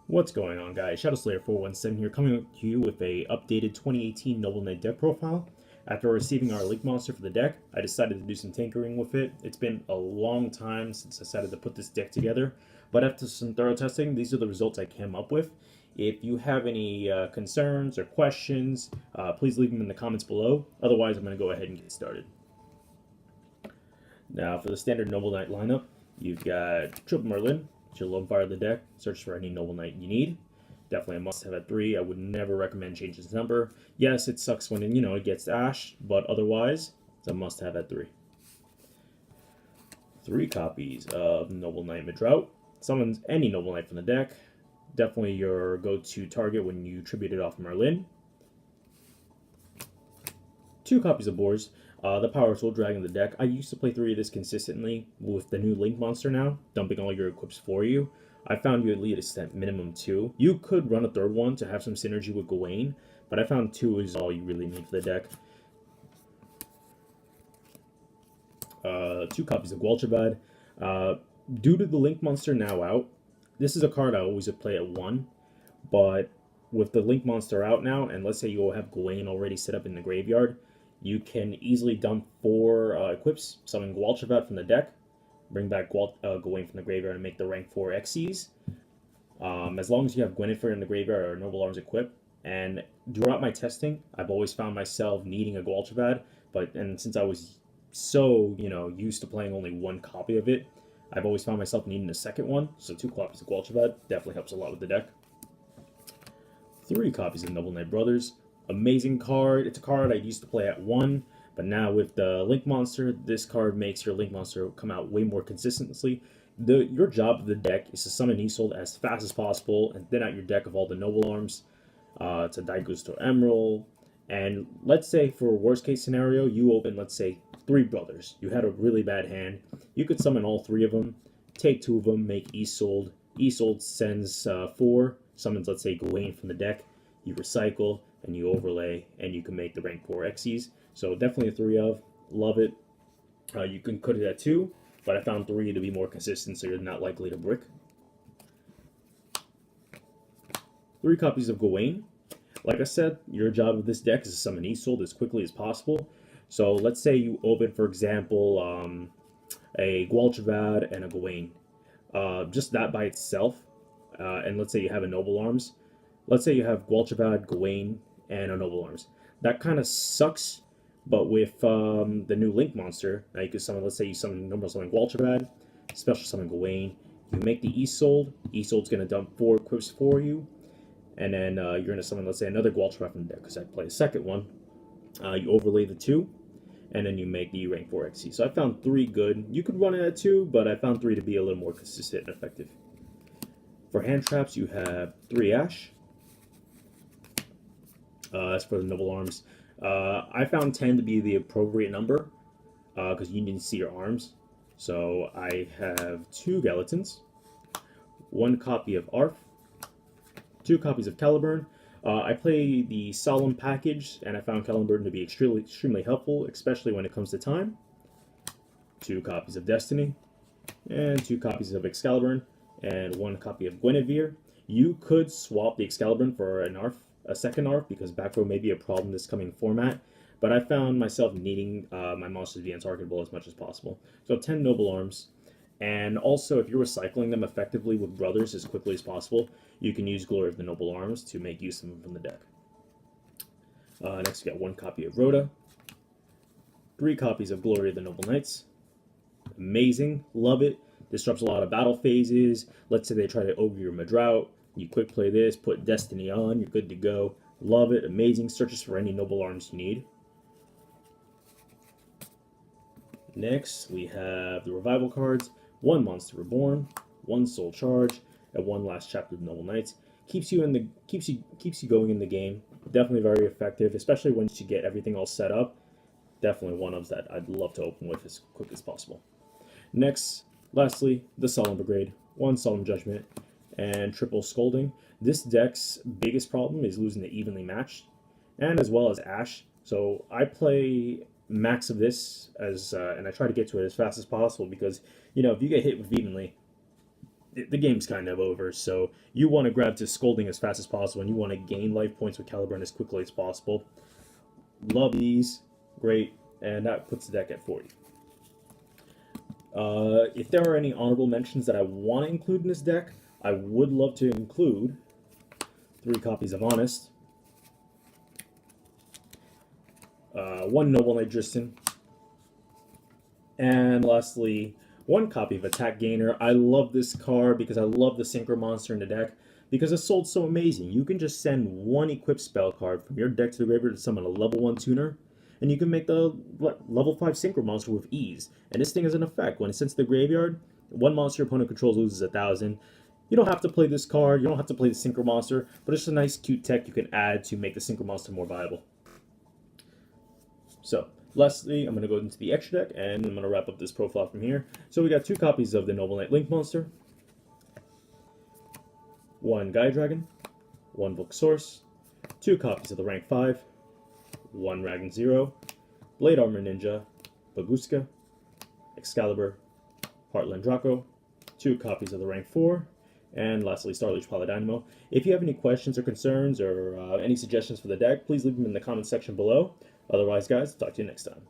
What's going on, guys? ShadowSlayer417 here, coming to you with a updated 2018 Noble Knight deck profile. After receiving our Link Monster for the deck, I decided to do some tinkering with it. It's been a long time since I decided to put this deck together, but after some thorough testing, these are the results I came up with. If you have any concerns or questions, please leave them in the comments below. Otherwise, I'm going to go ahead and get started. Now, for the standard Noble Knight lineup, you've got Triple Merlin, your lone fire of the deck. Search for any Noble Knight you need. Definitely a must-have at 3. I would never recommend changing its number. Yes, it sucks when it gets Ash, but otherwise, it's a must-have at 3. 3 copies of Noble Knight Midrout. Summons any Noble Knight from the deck. Definitely your go-to target when you tribute it off Merlin. 2 copies of Boars. The Power Soul Dragon in the deck. I used to play 3 of this consistently. With the new Link Monster now, dumping all your equips for you, I found you at least at minimum 2. You could run a third one to have some synergy with Gawain, but I found 2 is all you really need for the deck. 2 copies of Gwalchavad. Due to the Link Monster now out, this is a card I always would play at 1, but with the Link Monster out now, and let's say you have Gawain already set up in the graveyard, you can easily dump 4 equips, summon Gwalchavad from the deck, bring back Gawain from the graveyard, and make the rank 4 Xyz. As long as you have Gwynnefer in the graveyard or Noble Arms equipped. And throughout my testing, I've always found myself needing a Gwalchavad, and since I was so used to playing only 1 copy of it, I've always found myself needing a second one. So 2 copies of Gwalchavad definitely helps a lot with the deck. 3 copies of Noble Knight Brothers. Amazing card. It's a card I used to play at 1, but now with the Link Monster, this card makes your Link Monster come out way more consistently. Your job of the deck is to summon Isolde as fast as possible and thin out your deck of all the Noble Arms. It's a Daigusto Emerald. And let's say for worst case scenario, you open, let's say, 3 brothers. You had a really bad hand. You could summon all 3 of them, take 2 of them, make Isolde. Isolde sends 4, summons, let's say, Gawain from the deck. You recycle, and you overlay, and you can make the rank 4 Xyz. So definitely a 3 of. Love it. You can cut it at 2, but I found 3 to be more consistent, so you're not likely to brick. 3 copies of Gawain. Like I said, your job with this deck is to summon Isolde as quickly as possible. So let's say you open, for example, a Gwalchavad and a Gawain. Just that by itself, and let's say you have a Noble Arms. Let's say you have Gwalchavad, Gawain, and a Noble Arms. That kind of sucks, but with the new Link Monster, now you can summon, let's say you summon normal summon Gwalchavad, special summon Gawain, you make the Isolde. Isolde's going to dump 4 equips for you, and then you're going to summon, let's say, another Gwalchavad from the deck, because I play a second one. You overlay the 2, and then you make the rank 4 XC. So I found 3 good. You could run it at 2, but I found 3 to be a little more consistent and effective. For hand traps, you have 3 Ash. As for the Noble Arms, I found 10 to be the appropriate number because you need to see your arms. So I have 2 Galatons, 1 copy of Arf, 2 copies of Caliburn. I play the Solemn package, and I found Caliburn to be extremely helpful, especially when it comes to time. 2 copies of Destiny, and 2 copies of Excalibur, and 1 copy of Guinevere. You could swap the Excalibur for a second ARF, because back row may be a problem this coming format, but I found myself needing my monsters to be untargetable as much as possible. So 10 Noble Arms, and also if you're recycling them effectively with brothers as quickly as possible, you can use Glory of the Noble Arms to make use of them from the deck. Next we got 1 copy of Rhoda, 3 copies of Glory of the Noble Knights. Amazing, love it. Disrupts a lot of battle phases. Let's say they try to ogre your Midrout. You quick play this, put Destiny on, you're good to go. Love it, amazing. Searches for any Noble Arms you need. Next, we have the Revival cards. 1 Monster Reborn, 1 Soul Charge, and 1 Last Chapter of Noble Knights. Keeps you going in the game. Definitely very effective, especially once you get everything all set up. Definitely one of that I'd love to open with as quick as possible. Next, lastly, the Solemn Brigade. 1 Solemn Judgment, and triple Scolding. This deck's biggest problem is losing the evenly matched, and as well as Ash. So I play max of this as and I try to get to it as fast as possible, because if you get hit with evenly, the game's kind of over. So you want to grab to Scolding as fast as possible, and you want to gain life points with Caliburn as quickly as possible. Love these. Great. And that puts the deck at 40. If there are any honorable mentions that I want to include in this deck, I would love to include 3 copies of Honest, 1 Noble Knight Dristan, and lastly, 1 copy of Attack Gainer. I love this card because I love the Synchro Monster in the deck, because Isolde's so amazing. You can just send 1 equipped spell card from your deck to the graveyard to summon a level 1 tuner, and you can make the level 5 Synchro Monster with ease. And this thing has an effect. When it sends to the graveyard, 1 monster your opponent controls loses 1,000. You don't have to play this card, you don't have to play the Synchro Monster, but it's a nice cute tech you can add to make the Synchro Monster more viable. So, lastly, I'm going to go into the extra deck, and I'm going to wrap up this profile from here. So we got 2 copies of the Noble Knight Link Monster, 1 Gaia Dragon, 1 Book Source, 2 copies of the rank 5, 1 Ragnar Zero, Blade Armor Ninja, Baguska, Excalibur, Heartland Draco, 2 copies of the rank 4, and lastly, Starleech Paladynamo. If you have any questions or concerns or any suggestions for the deck, please leave them in the comment section below. Otherwise, guys, talk to you next time.